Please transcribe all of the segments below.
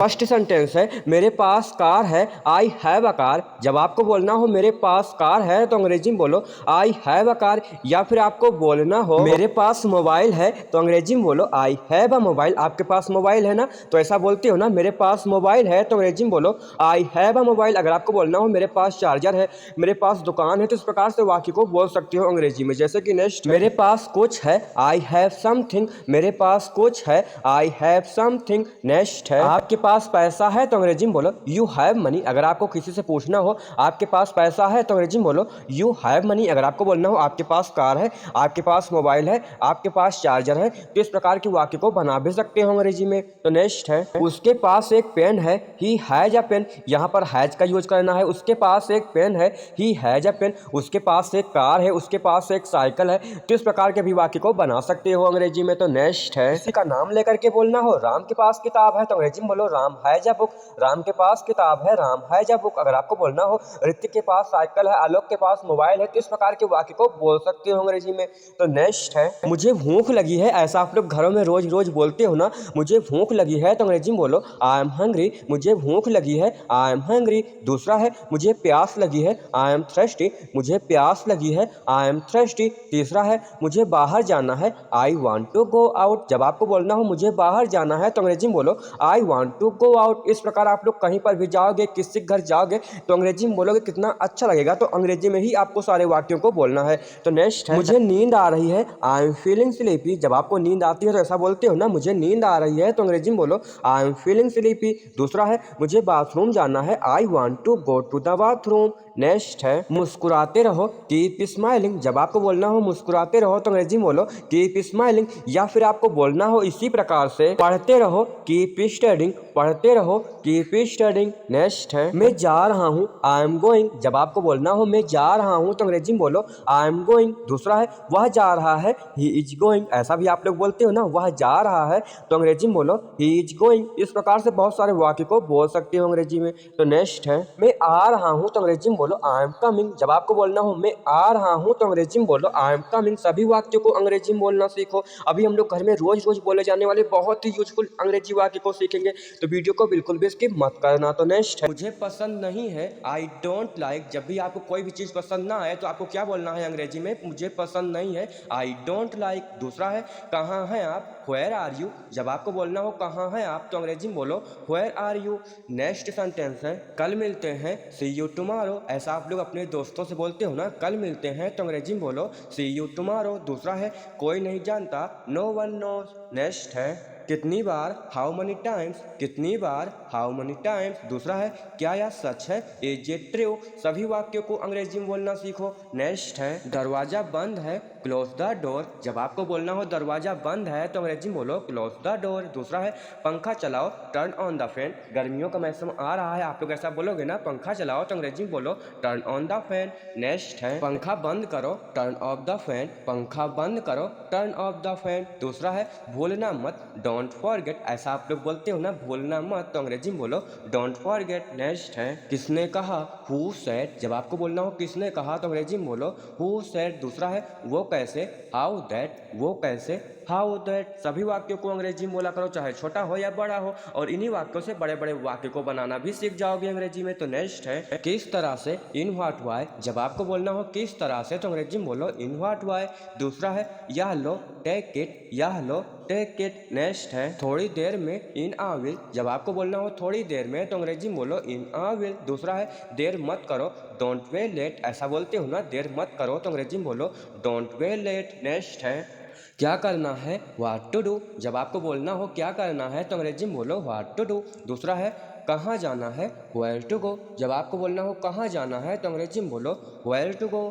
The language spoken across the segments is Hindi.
फर्स्ट सेंटेंस है मेरे पास कार है, आई हैव अ कार। जब आपको बोलना हो मेरे पास कार है तो अंग्रेजी में बोलो आई हैव अ कार। या फिर आपको बोलना हो मेरे पास मोबाइल है तो अंग्रेजी में बोलो आई हैव अ मोबाइल। आपके पास मोबाइल है ना, तो ऐसा बोलते हो ना, मेरे पास मोबाइल है तो अंग्रेजी में बोलो आई हैव अ मोबाइल। अगर आपको बोलना हो मेरे पास चार्जर है, मेरे पास दुकान है, तो इस प्रकार से वाक्य को बोल सकते हो अंग्रेजी में। जैसे कि नेक्स्ट, मेरे पास कुछ है, आई हैव समथिंग। मेरे पास कुछ है, आई हैव समथिंग। नेक्स्ट है आपके पास पैसा है तो अंग्रेजी में बोलो यू हैव मनी। अगर आपको किसी से पूछना हो आपके पास पैसा है तो अंग्रेजी में बोलो यू हैव मनी। अगर आपको बोलना हो आपके पास कार है, आपके पास मोबाइल है, आपके पास चार्जर है, तो इस प्रकार के वाक्य को बना भी सकते हो अंग्रेजी में। तो नेक्स्ट है उसके पास एक पेन है, ही हैज अ पेन। यहाँ पर हैज का यूज करना है। उसके पास एक पेन है, ही हैज अ पेन। उसके पास एक कार है, उसके पास एक साइकिल है, तो इस प्रकार के भी वाक्य को बना सकते हो अंग्रेजी में। तो नेक्स्ट है किसी का नाम लेकर के बोलना हो, राम के पास किताब है तो अंग्रेजी में बोलो Ram has a book. Ram के पास किताब है, राम हैज अ बुक। अगर आपको बोलना हो ऋतिक के पास साइकिल है, आलोक के पास मोबाइल है, तो इस प्रकार के वाक्य को बोल सकते हो अंग्रेजी में। तो नेक्स्ट है मुझे भूख लगी है। ऐसा आप लोग घरों में रोज रोज बोलते हो ना, मुझे भूख लगी है तो अंग्रेजी में बोलो आई एम हंग्री। मुझे भूख लगी है, आई एम हंग्री। दूसरा है मुझे प्यास लगी है, आई एम थ्रस्टी। मुझे प्यास लगी है, आई एम थ्रस्टी। तीसरा है मुझे बाहर जाना है, I want to go out. जब आपको बोलना हो मुझे बाहर जाना है तो अंग्रेजी में बोलो I want to go out. इस प्रकार आप लोग कहीं पर भी जाओगे, किसी के घर जाओगे तो अंग्रेजी में बोलोगे, कितना अच्छा लगेगा। तो अंग्रेजी में ही आपको सारे वाक्यों को बोलना है। तो नेक्स्ट है मुझे नींद आ रही है, आई एम फीलिंग स्लीपी। जब आपको नींद आती है तो ऐसा बोलते हो ना, मुझे नींद आ रही है तो अंग्रेजी में बोलो आई एम फीलिंग स्लीपी। दूसरा है मुझे बाथरूम जाना है, I want to go to the bathroom. Next है मुस्कुराते रहो, कीप स्माइलिंग। जब आपको बोलना हो मुस्कुराते रहो तो अंग्रेजी में बोलो कीप स्माइलिंग। या फिर आपको बोलना हो इसी प्रकार से पढ़ते रहो, कीप स्टडिंग। पढ़ते रहो, कीप स्टडिंग। नेक्स्ट है मैं जा रहा हूँ, आई एम गोइंग। जब आपको बोलना हो मैं जा रहा हूँ तो अंग्रेजी में बोलो आई एम गोइंग। दूसरा है वह जा रहा है, ही इज गोइंग। ऐसा भी आप लोग बोलते हो ना, वह जा रहा है तो अंग्रेजी में बोलो ही इज गोइंग। इस प्रकार से बहुत सारे वाक्य को बोल सकते हो अंग्रेजी में। तो नेक्स्ट है मैं आ रहा हूँ तो अंग्रेजी में बोलो आई एम कमिंग। जब आपको बोलना हो मैं आ रहा हूँ तो अंग्रेजी में बोलो आई एम कमिंग। सभी वाक्यों को अंग्रेजी में बोलना सीखो। अभी हम लोग घर में रोज रोज बोले जाने वाले बहुत ही यूजफुल अंग्रेजी वाक्य को सीखेंगे, तो वीडियो को बिल्कुल भी स्किप मत करना। तो नेक्स्ट है मुझे पसंद नहीं है, आई डोंट लाइक। जब भी आपको कोई भी चीज पसंद ना आए तो आपको क्या बोलना है अंग्रेजी में, मुझे पसंद नहीं है, आई डोंट लाइक। दूसरा है कहाँ हैं आप, वेयर आर यू। जब आपको बोलना हो कहाँ हैं आप तो अंग्रेजी में बोलो where are you. Next sentence है कल मिलते हैं, सी यू टुमारो। ऐसा आप लोग अपने दोस्तों से बोलते हो ना, कल मिलते हैं तो अंग्रेजी में बोलो सी यू टुमारो। दूसरा है कोई नहीं जानता, नो वन नोज। नेक्स्ट है कितनी बार, हाउ मनी टाइम्स। कितनी बार, हाउ मनी टाइम्स। दूसरा है क्या यह सच है, इज इट ट्रू। सभी वाक्यों को अंग्रेजी में बोलना सीखो। नेक्स्ट है दरवाजा बंद है, क्लोज द डोर। जब आपको बोलना हो दरवाजा बंद है तो अंग्रेजी में बोलो क्लोज द डोर। दूसरा है पंखा चलाओ, टर्न ऑन द फैन। गर्मियों का मौसम आ रहा है, आप लोग ऐसा बोलोगे ना, पंखा चलाओ तो अंग्रेजी में बोलो turn on the fan. Next है पंखा बंद करो, टर्न ऑफ द फैन। पंखा बंद करो, टर्न ऑफ द फैन। दूसरा है भूलना मत, डोंट फॉरगेट। ऐसा आप लोग बोलते हो ना, भूलना मत, तो अंग्रेजी में बोलो डोंट फॉरगेट। नेक्स्ट है किसने कहा, हु सेड। जब आपको बोलना हो किसने कहा तो अंग्रेजी में बोलो हु सेड। दूसरा है वो कैसे, हाउ दैट। वो कैसे, हाउ दैट। सभी वाक्यों को अंग्रेजी में बोला करो, चाहे छोटा हो या बड़ा हो, और इन्हीं वाक्यों से बड़े बड़े वाक्य को बनाना भी सीख जाओगे अंग्रेजी में। तो नेक्स्ट है किस तरह से, इन व्हाट वाई। जब आपको बोलना हो किस तरह से तो अंग्रेजी में बोलो इन व्हाट वाई। दूसरा है यह लो, टेक इट। यह लो, टेक इट। नेक्स्ट है थोड़ी देर में, इन आ विल। जब आपको बोलना हो थोड़ी देर में तो अंग्रेजी में बोलो इन आ विल। दूसरा है देर मत करो, डोंट वे लेट। ऐसा बोलते हो ना, देर मत करो तो अंग्रेजी में बोलो डोंट वे लेट। नेक्स्ट है क्या करना है, व्हाट टू डू। जब आपको बोलना हो क्या करना है तो अंग्रेजी में बोलो व्हाट टू डू। दूसरा है कहाँ जाना है, वेयर टू गो। जब आपको बोलना हो कहाँ जाना है तो अंग्रेजी में बोलो where to go.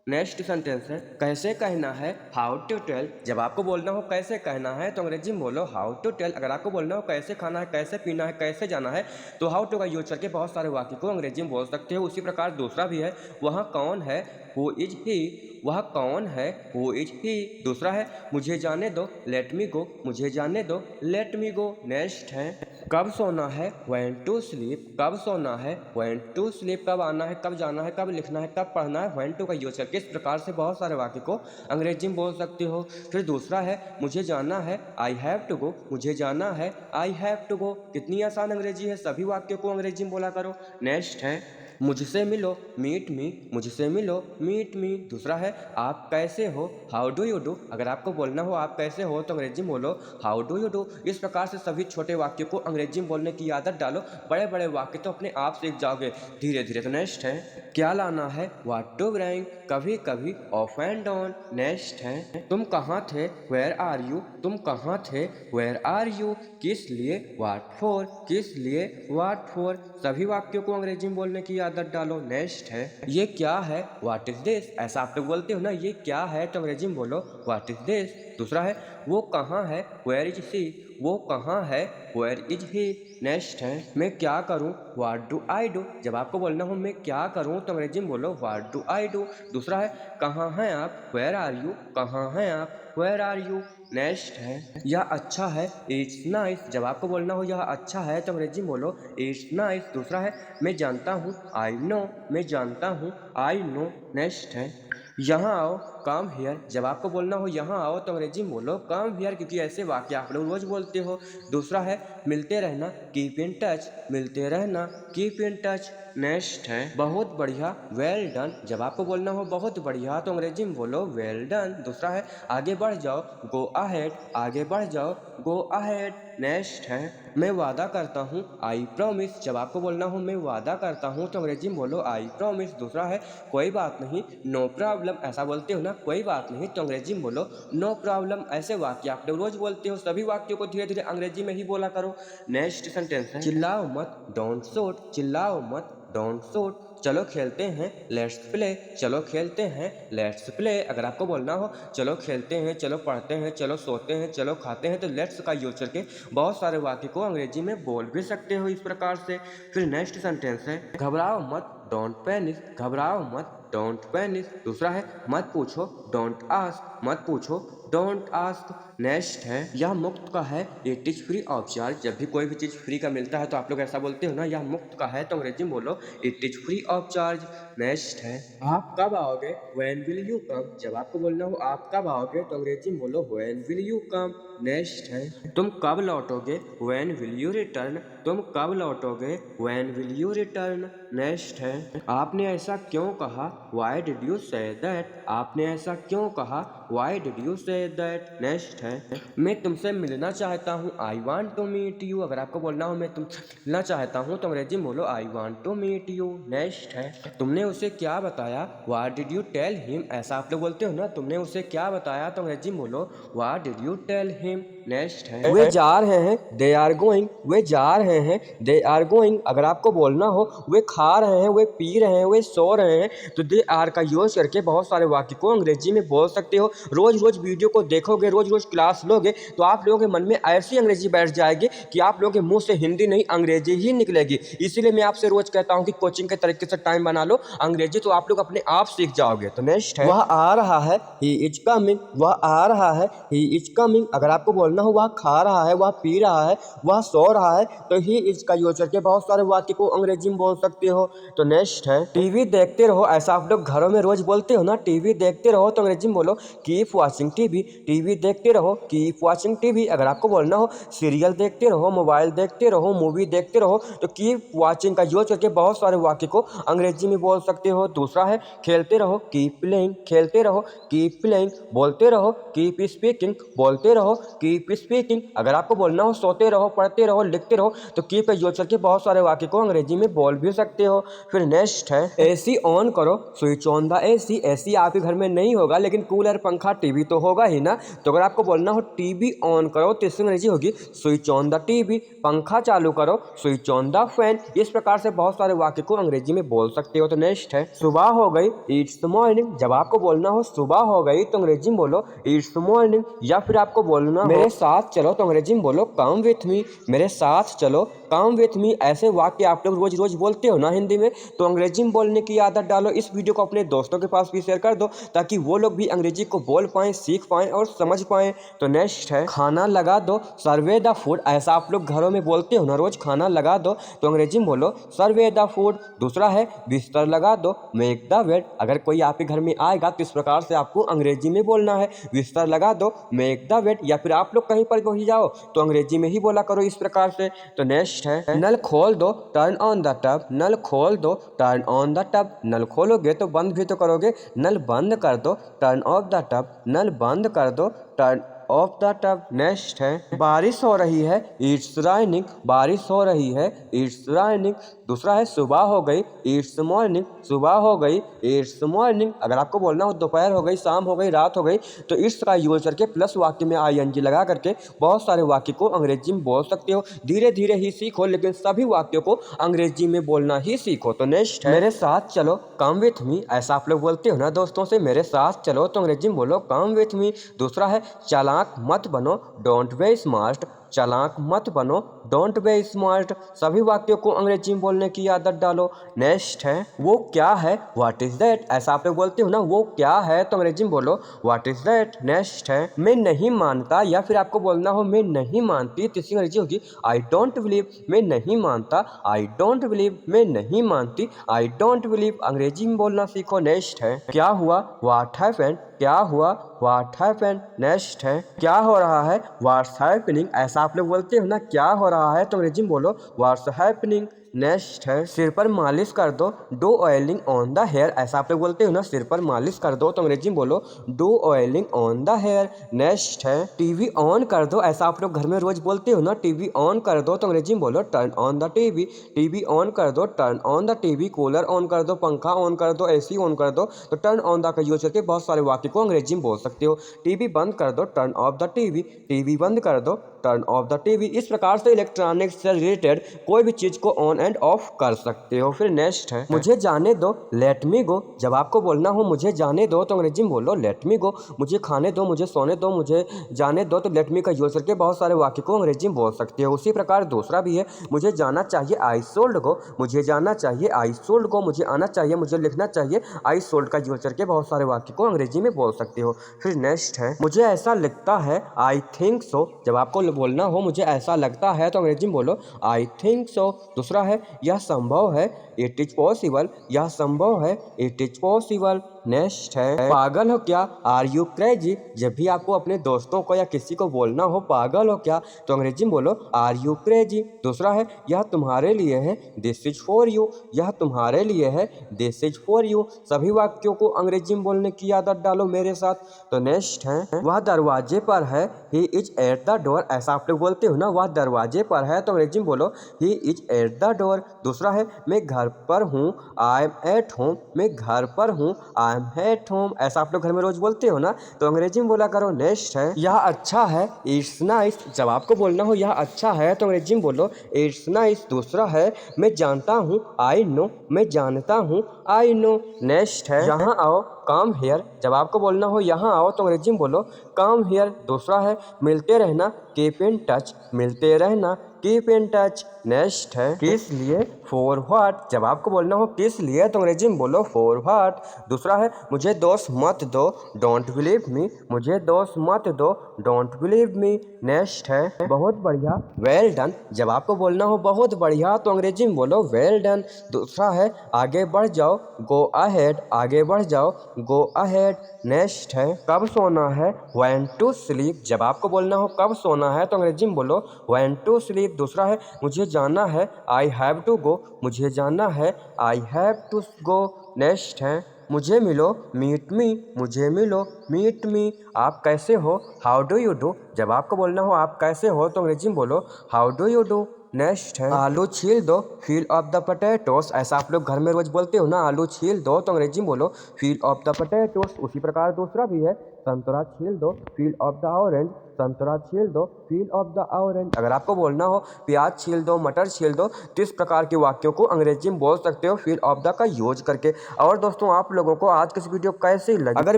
Next sentence है कैसे कहना है, हाउ टू टेल। जब आपको बोलना हो कैसे कहना है तो अंग्रेजी में बोलो हाउ टू टेल। अगर आपको बोलना हो कैसे खाना है, कैसे पीना है, कैसे जाना है, तो हाउ टू का यूज करके बहुत सारे वाक्य को अंग्रेजी में बोल सकते हो। उसी प्रकार दूसरा भी है वह कौन है, हु इज ही। वह कौन है, हु इज ही। दूसरा है मुझे जाने दो, लेट मी गो। मुझे जाने दो, लेट मी गो। नेक्स्ट है कब सोना है, when to sleep, कब सोना है, when to sleep, कब आना है, कब जाना है, कब लिखना है, कब पढ़ना है, when to का यूज करके इस प्रकार से बहुत सारे वाक्य को अंग्रेजी में बोल सकते हो। फिर दूसरा है मुझे जाना है, I have to go, मुझे जाना है, I have to go, कितनी आसान अंग्रेजी है, सभी वाक्यों को अंग्रेजी में बोला करो। नेक्स्ट है मुझसे मिलो, मीट मी, मुझसे मिलो, मीट मी। दूसरा है आप कैसे हो, हाउ डू यू डू, अगर आपको बोलना हो आप कैसे हो तो अंग्रेजी में बोलो हाउ डू यू डू। इस प्रकार से सभी छोटे वाक्यों को अंग्रेजी में बोलने की आदत डालो, बड़े बड़े वाक्य तो अपने आप सीख जाओगे धीरे धीरे। तो नेक्स्ट है क्या लाना है, व्हाट टू ब्रिंग, कभी कभी, ऑफ एंड ऑन। नेक्स्ट है तुम कहाँ थे, वेयर आर यू, तुम कहाँ थे, वेयर आर यू, किस लिए, व्हाट फॉर, किस लिए, व्हाट फॉर। सभी वाक्यों को अंग्रेजी में बोलने की आदत डालो। नेक्स्ट है ये क्या है, व्हाट इज दिस, ऐसा आप लोग बोलते हो ना ये क्या है तो अंग्रेजी में बोलो व्हाट इज दिस। दूसरा है वो कहाँ है, वेयर इज सी, वो कहाँ है, वेयर इज ही। नेक्स्ट है मैं क्या करूँ, व्हाट डू आई डू, जब आपको बोलना हो मैं क्या करूँ तो अंग्रेजी में बोलो व्हाट डू आई डू। दूसरा है कहाँ हैं आप, वेयर आर यू, कहाँ हैं आप, वेयर आर यू। नेक्स्ट है यह अच्छा है, इट्स नाइस, जब आपको बोलना हो यह अच्छा है तो अंग्रेजी में बोलो इट्स नाइस। दूसरा है मैं जानता हूँ, आई नो, मैं जानता हूँ, आई नो। नेक्स्ट है यहाँ आओ, कम हियर, जब आपको बोलना हो यहाँ आओ तो अंग्रेजी में बोलो कम हियर, क्योंकि ऐसे वाक्य आप लोग रोज बोलते हो। दूसरा है मिलते रहना, कीप इन टच, मिलते रहना, कीप इन टच। नेक्स्ट है बहुत बढ़िया, वेल डन, जब आपको बोलना हो बहुत बढ़िया तो अंग्रेजी में बोलो वेल डन। दूसरा है आगे बढ़ जाओ, गो अहेड, आगे बढ़ जाओ, गो अहेड। नेक्स्ट है मैं वादा करता हूँ, आई प्रॉमिस, जब आपको बोलना हो मैं वादा करता हूँ तो अंग्रेजी में बोलो आई प्रॉमिस। दूसरा है कोई बात नहीं, नो प्रॉब्लम, ऐसा बोलते हो ना कोई बात नहीं तो अंग्रेजी में बोलो नो प्रॉब्लम। ऐसे वाक्य आप लोग रोज बोलते हो, सभी वाक्यों को धीरे धीरे अंग्रेजी में ही बोला करो। नेक्स्ट सेंटेंस है चिल्लाओ मत, डोंट शूट, चिल्लाओ मत, डोंट शूट। चलो खेलते हैं, लेट्स प्ले, चलो खेलते हैं, लेट्स प्ले। अगर आपको बोलना हो चलो खेलते हैं, चलो पढ़ते हैं, चलो सोते हैं, चलो खाते हैं तो लेट्स का यूज करके बहुत सारे वाक्य को अंग्रेजी में बोल भी सकते हो इस प्रकार से। फिर नेक्स्ट सेंटेंस है घबराओ मत, डोंट पैनिक, घबराओ मत, डोंट पैनिक। दूसरा है मत पूछो, डोंट आस्क, मत पूछो, डोंट आस्क। नेक्स्ट है यह मुफ्त का है, it is free of charge, जब भी कोई भी चीज़ फ्री का मिलता है तो आप लोग ऐसा बोलते हो ना यह मुफ्त का है तो अंग्रेजी में बोलो it is free of charge. Next है आप कब आओगे, व्हेन विल यू कम, जब आपको बोलना हो आप कब आओगे तो अंग्रेजी में बोलो when will you come. Next है तुम कब लौटोगे, व्हेन विल यू रिटर्न, तुम कब लौटोगे, when will you return. Next है आपने ऐसा क्यों कहा, why did you say that, आपने ऐसा क्यों कहा, why did you say that. Next है मैं तुमसे मिलना चाहता हूँ, I want to meet you, अगर आपको बोलना हो मैं तुमसे मिलना चाहता हूँ तो अंग्रेजी में बोलो I want to meet you. Next है तुमने उसे क्या बताया, what did you tell him, ऐसा आप लोग बोलते हो ना तुमने उसे क्या बताया तो अंग्रेजी में बोलो what did you tell him. Next है वे जा रहे हैं, दे आर गोइंग, वे जा रहे हैं, दे आर गोइंग। अगर आपको बोलना हो वे खा रहे हैं, वे पी रहे हैं, वे सो रहे हैं तो दे आर का यूज करके बहुत सारे वाक्य को अंग्रेजी में बोल सकते हो। रोज रोज वीडियो को देखोगे, रोज रोज क्लास लोगे तो आप लोगों के मन में ऐसी अंग्रेजी बैठ जाएगी कि आप लोगों के मुंह से हिंदी नहीं अंग्रेजी ही निकलेगी। इसीलिए मैं आपसे रोज कहता हूँ कि कोचिंग के तरीके से टाइम बना लो अंग्रेजी, तो आप लोग अपने आप सीख जाओगे। तो नेक्स्ट है वह आ रहा है, ही इज कमिंग, वह आ रहा है, ही इज कमिंग। अगर आपको बोलना हो वह खा रहा है, वह पी रहा है, वह सो रहा है तो ही इज का यूज करके बहुत सारे वाक्य को अंग्रेजी में बोल सकते हो। तो नेक्स्ट है टीवी देखते रहो, ऐसा आप लोग घरों में रोज बोलते हो ना टीवी देखते रहो तो अंग्रेजी में बोलो कीप वाचिंग टीवी, टीवी देखते रहो, कीप वाचिंग टीवी। अगर आपको बोलना हो सीरियल देखते रहो, मोबाइल देखते रहो, मूवी देखते रहो तो कीप वाचिंग का यूज करके बहुत सारे वाक्य को अंग्रेजी में बोल सकते हो। दूसरा है खेलते रहो, कीप प्लेइंग, खेलते रहो, कीप प्लेइंग। बोलते रहो, कीप स्पीकिंग, बोलते रहो, कीप स्पीकिंग। अगर आपको बोलना हो सोते रहो, पढ़ते रहो, लिखते रहो तो कीप का यूज करके बहुत सारे वाक्य को अंग्रेजी में बोल भी सकते हो। फिर नेक्स्ट है एसी ऑन करो, switch on the AC. AC आपके घर में नहीं होगा लेकिन कूलर, पंखा, टीवी तो होगा ही ना, तो अगर आपको बोलना हो टीवी ऑन करो तो इसकी अंग्रेजी होगी स्विच ऑन द टीवी। पंखा चालू करो, स्विच ऑन द फैन। इस प्रकार से बहुत सारे वाक्य को अंग्रेजी में बोल सकते हो। तो नेक्स्ट है सुबह हो गई, इट्स मॉर्निंग। जब आपको बोलना हो सुबह हो गई तो अंग्रेजी में बोलो इट्स मॉर्निंग। या फिर आपको बोलना मेरे साथ चलो तो अंग्रेजी में बोलो कम विथ मी, मेरे साथ चलो कम विथ मी ऐसे वाक्य आप लोग रोज रोज बोलते हो ना हिंदी में, तो अंग्रेजी में बोलने की आदत डालो। इस वीडियो को अपने दोस्तों के पास भी शेयर कर दो ताकि वो लोग भी अंग्रेजी को बोल पाएं, सीख पाएं और समझ पाएं। तो नेक्स्ट है खाना लगा दो, सर्वे द फूड। ऐसा आप लोग घरों में बोलते हो ना रोज, खाना लगा दो, तो अंग्रेजी में बोलो सर्वे द फूड। दूसरा है बिस्तर लगा दो, मेक द बेड। अगर कोई आपके घर में आएगा तो इस प्रकार से आपको अंग्रेजी में बोलना है, बिस्तर लगा दो, मेक द बेड। या फिर आप लोग कहीं पर भी जाओ तो अंग्रेजी में ही बोला करो इस प्रकार से। तो नेक्स्ट है नल खोल दो, टर्न ऑन द टब। नल खोल दो, टर्न ऑन द टब। नल खोलोगे तो बंद भी तो करोगे, नल बंद कर दो, टर्न ऑफ द टब। नल बंद कर दो, turn off the tub. Next है बारिश हो रही है, इट्स राइनिंग। बारिश हो रही है, इट्स राइनिंग। दूसरा है सुबह हो गई, इट्स मॉर्निंग। सुबह हो गई, इट्स मॉर्निंग। अगर आपको बोलना हो दोपहर हो गई, शाम हो गई, रात हो गई, तो इट्स का यूज करके प्लस वाक्य में ING लगा करके बहुत सारे वाक्य को अंग्रेजी में बोल सकते हो। धीरे धीरे ही सीखो, लेकिन सभी वाक्यों को अंग्रेजी में बोलना ही सीखो। तो नेक्स्ट है मेरे साथ चलो, कम विथ मी। ऐसा आप लोग बोलते हो ना दोस्तों से, मेरे साथ चलो, तो अंग्रेजी में बोलो कम विथ मी। दूसरा है चालाक मत बनो, डोंट बी स्मार्ट। चालाक मत बनो, डोंट बी स्मार्ट। सभी वाक्यों को अंग्रेजी में बोलने की आदत डालो। नेक्स्ट है वो क्या है, व्हाट इज दैट। ऐसा आप लोग बोलते हो ना, वो क्या है, तो अंग्रेजी में बोलो व्हाट इज दैट। नेक्स्ट है मैं नहीं मानता, या फिर आपको बोलना हो मैं नहीं मानती, तो इसकी अंग्रेजी होगी आई डोंट बिलीव। मैं नहीं मानता, आई डोंट बिलीव। मैं नहीं मानती, आई डोंट बिलीव। अंग्रेजी में बोलना सीखो। नेक्स्ट है क्या हुआ, व्हाट हैपेंड। क्या हुआ, व्हाट हैपेंड। नेक्स्ट है क्या हो रहा है, व्हाट्स हैपनिंग। ऐसा आप लोग बोलते हो ना, क्या हो रहा है, तो अंग्रेजी में बोलो व्हाट्स हैपनिंग। नेक्स्ट है सिर पर मालिश कर दो, do oiling on the hair. ऐसा आप लोग बोलते हो ना, सिर पर मालिश कर दो, तो अंग्रेजी में बोलो do oiling on the hair. Next है टीवी ऑन कर दो। ऐसा आप लोग घर में रोज बोलते हो ना, टीवी ऑन कर दो, तो अंग्रेजी में बोलो turn on the TV. TV on कर दो, turn on the TV. Cooler on कर दो, पंखा ऑन कर दो, AC ऑन कर दो। तो टर्न ऑन द का यूज करके बहुत सारे वाक्य को अंग्रेजी में बोल सकते हो। टीवी बंद कर दो, turn off the TV. TV बंद कर दो, टर्न ऑफ द टीवी। इस प्रकार से इलेक्ट्रॉनिक्स से रिलेटेड कोई भी चीज को ऑन एंड ऑफ कर सकते हो। फिर नेक्स्ट है मुझे जाने दो, लेट मी गो। जब आपको बोलना हो मुझे जाने दो, तो अंग्रेजी में बोलो लेट मी गो। मुझे खाने दो, मुझे सोने दो, मुझे जाने दो, तो लेट मी का यूज करके बहुत सारे वाक्य को अंग्रेजी में बोल सकते हो। उसी प्रकार दूसरा भी है मुझे जाना चाहिए, आई सोल्ड गो। मुझे जाना चाहिए, आई सोल्ड गो। मुझे आना चाहिए, मुझे लिखना चाहिए, आई सोल्ड का यूज करके बहुत सारे वाक्य को अंग्रेजी में बोल सकते हो। फिर नेक्स्ट है मुझे ऐसा लगता है, आई थिंक सो। जब आपको बोलना हो मुझे ऐसा लगता है, तो अंग्रेजी में बोलो आई थिंक सो। दूसरा है यह संभव है, इट इज पॉसिबल। यह संभव है, इट इज पॉसिबल। नेक्स्ट है पागल हो क्या, आर यू क्रेजी। जब भी आपको अपने दोस्तों को या किसी को बोलना हो पागल हो क्या, तो अंग्रेजी में बोलो आर यू क्रेजी। दूसरा है यह तुम्हारे लिए है, दिस इज फॉर यू। यह तुम्हारे लिए है, दिस इज फॉर यू। सभी वाक्यों को अंग्रेजी में बोलने की आदत डालो मेरे साथ। तो नेक्स्ट है वह दरवाजे पर है, he is at the door. ऐसा आप लोग बोलते हो ना, वह दरवाजे पर है, तो अंग्रेजी में बोलो he is at the door. दूसरा है मैं घर पर हूँ, आई एम एट होम। मैं घर पर हूँ, आई एम एट होम। ऐसा आप लोग घर में रोज बोलते हो ना, तो अंग्रेजी में बोला करो। नेक्स्ट है यह अच्छा है, इट्स नाइस। जब आपको बोलना हो यह अच्छा है, तो अंग्रेजी में बोलो इट्स नाइस। दूसरा है मैं जानता हूँ, आई नो। मैं जानता हूँ, आई नो। नेक्स्ट है यहाँ आओ, कम हियर। जब आपको बोलना हो यहाँ आओ, तो अंग्रेजी में बोलो कम हियर। दूसरा है मिलते रहना, कीप इन टच। मिलते रहना, कीप इन टच। नेक्स्ट है किस लिए, फॉर व्हाट। जब आपको बोलना हो किस लिए, तो अंग्रेजी में बोलो फॉर व्हाट। दूसरा है मुझे दोष मत दो, डोंट बिलीव मी। मुझे दोष मत दो, डोंट बिलीव मी। नेक्स्ट है बहुत बढ़िया, वेल डन। जब आपको बोलना हो बहुत बढ़िया, तो अंग्रेजी में बोलो वेल डन। दूसरा है आगे बढ़ जाओ, गो अहेड। आगे बढ़ जाओ, गो अहेड। नेक्स्ट है कब सोना है, व्हेन टू स्लीप। जब आपको बोलना हो कब सोना है, तो अंग्रेजी में बोलो व्हेन टू स्लीप। दूसरा है मुझे जाना है, आई हैव टू गो। मुझे जाना है, I have to go. Next है मुझे मिलो, मीट मी। मुझे मिलो, मीट मी। आप कैसे हो, हाउ डू यू डू। जब आपको बोलना हो आप कैसे हो, तो अंग्रेजी में बोलो how do you do. Next है आलू छील दो, फील ऑफ द पोटैटोस। ऐसा आप लोग घर में रोज बोलते हो ना, आलू छील दो, तो अंग्रेजी में बोलो फील ऑफ द पोटैटोस। उसी प्रकार दूसरा भी है संतरा छील दो, फील ऑफ द ऑरेंज। संतरा छील दो, फील ऑफ द ऑरेंज। अगर आपको बोलना हो प्याज छील दो, मटर छील दो, तो इस प्रकार के वाक्यों को अंग्रेजी में बोल सकते हो फील ऑफ द का यूज करके। और दोस्तों आप लोगों को आज की इस वीडियो कैसी लगी? अगर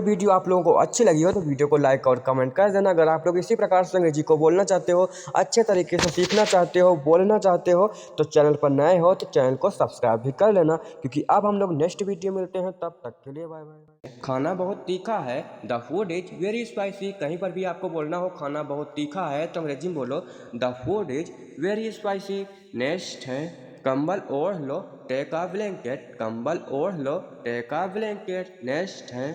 वीडियो आप लोगों को अच्छी लगी हो तो वीडियो को लाइक और कमेंट कर देना। अगर आप लोग इसी प्रकार से अंग्रेजी को बोलना चाहते हो, अच्छे तरीके से सीखना चाहते हो, बोलना चाहते हो, तो चैनल पर नए हो तो चैनल को सब्सक्राइब भी कर लेना, क्योंकि अब हम लोग नेक्स्ट वीडियो मिलते हैं। तब तक के लिए बाय बाय। खाना बहुत तीखा है, the food is very spicy. कहीं पर भी आपको बोलना हो खाना बहुत तीखा है तो अंग्रेजी में बोलो the food is very spicy. Next है कंबल ओढ़ लो, टेक अ ब्लैंकेट। कंबल ओढ़ लो, टेक अ ब्लैंकेट। नेक्स्ट है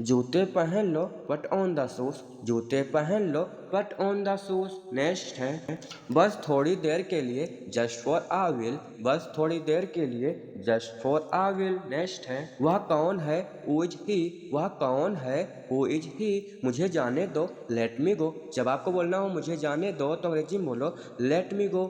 जूते पहन लो, पट ऑन द शूज। जूते पहन लो, पट ऑन द शूज। नेक्स्ट है बस थोड़ी देर के लिए, जस्ट फॉर आ विल। बस थोड़ी देर के लिए, just for uh will. Next है वह कौन है, हु इज ही। वह कौन है, हु इज ही। मुझे जाने दो, लेट मी गो। जब आपको बोलना हो मुझे जाने दो तो अंग्रेजी में बोलो लेट मी गो।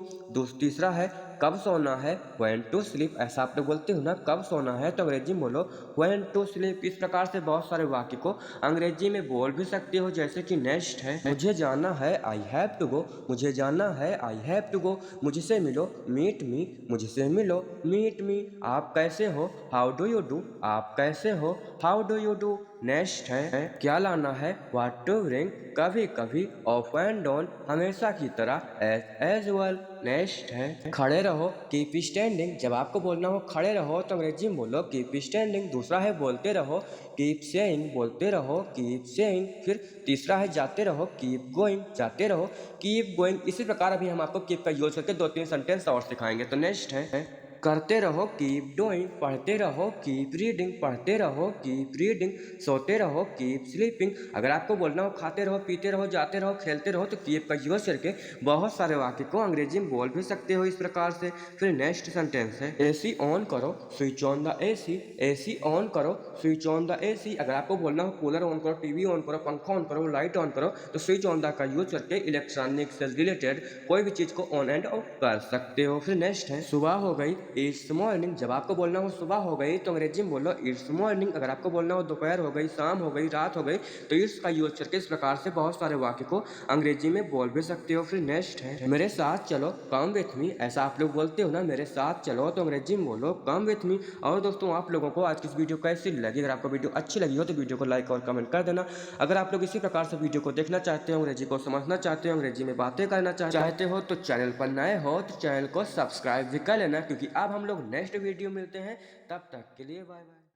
तीसरा है कब सोना है, व्हेन टू स्लीप। ऐसा आप लोग बोलते हो ना, कब सोना है तो अंग्रेजी में बोलो व्हेन टू स्लीप। इस प्रकार से बहुत सारे वाक्य को अंग्रेजी में बोल भी सकते हो, जैसे कि नेक्स्ट है मुझे जाना है, आई हैव टू गो। मुझे जाना है, आई हैव टू गो। मुझसे मिलो, मीट मी। मुझसे मिलो, मीट मी। आप कैसे हो, हाउ डू यू डू। आप कैसे हो, how do you do. Next है क्या लाना है, व्हाट टू ब्रिंग। कभी कभी, ऑफ एंड ऑन, हमेशा की तरह, एज वेल। नेक्स्ट है खड़े रहो, कीप स्टैंडिंग। जब आपको बोलना हो खड़े रहो तो अंग्रेजी में बोलो कीप स्टैंडिंग। दूसरा है बोलते रहो, कीप सेइंग। बोलते रहो, कीप सेइंग। फिर तीसरा है जाते रहो, कीप गोइंग। जाते रहो, कीप गोइंग। इसी प्रकार अभी हम आपको कीप का यूज करके 2-3 सेंटेंस और सिखाएंगे। तो नेक्स्ट है करते रहो, कीप डूइंग। पढ़ते रहो, कीप रीडिंग। पढ़ते रहो, कीप रीडिंग। सोते रहो, कीप स्लीपिंग। अगर आपको बोलना हो खाते रहो, पीते रहो, जाते रहो, खेलते रहो, तो कीप का यूज करके बहुत सारे वाक्य को अंग्रेजी में बोल भी सकते हो इस प्रकार से। फिर नेक्स्ट सेंटेंस है एसी ऑन करो, switch on the AC. AC on करो, स्विच ऑन द एसी। अगर आपको बोलना हो कूलर ऑन करो, टीवी ऑन करो, पंखा ऑन करो, लाइट ऑन करो, तो स्विच ऑन द का यूज करके इलेक्ट्रॉनिक से रिलेटेड कोई भी चीज को ऑन एंड ऑफ कर सकते हो। फिर नेक्स्ट है सुबह हो गई, इट्स मॉर्निंग। जब आपको बोलना हो सुबह हो गई तो अंग्रेजी में बोलो इट्स मॉर्निंग। अगर आपको बोलना हो दोपहर हो गई, शाम हो गई, रात हो गई, तो इट्स का यूज करके इस प्रकार से बहुत सारे वाक्य को अंग्रेजी में बोल भी सकते हो। फिर नेक्स्ट है मेरे साथ चलो, कम विथ मी। ऐसा आप लोग बोलते हो ना, मेरे साथ चलो, तो अंग्रेजी में बोलो कम विथ मी। और दोस्तों आप लोगों को आज की इस वीडियो कैसी लगी? अगर आपको वीडियो अच्छी लगी हो तो वीडियो को लाइक और कमेंट कर देना। अगर आप लोग इसी प्रकार से वीडियो को देखना चाहते हो, अंग्रेजी को समझना चाहते हो, अंग्रेजी में बातें करना चाहते हो, तो चैनल पर नए हो तो चैनल को सब्सक्राइब भी कर लेना, क्योंकि अब हम लोग नेक्स्ट वीडियो मिलते हैं। तब तक के लिए बाय बाय।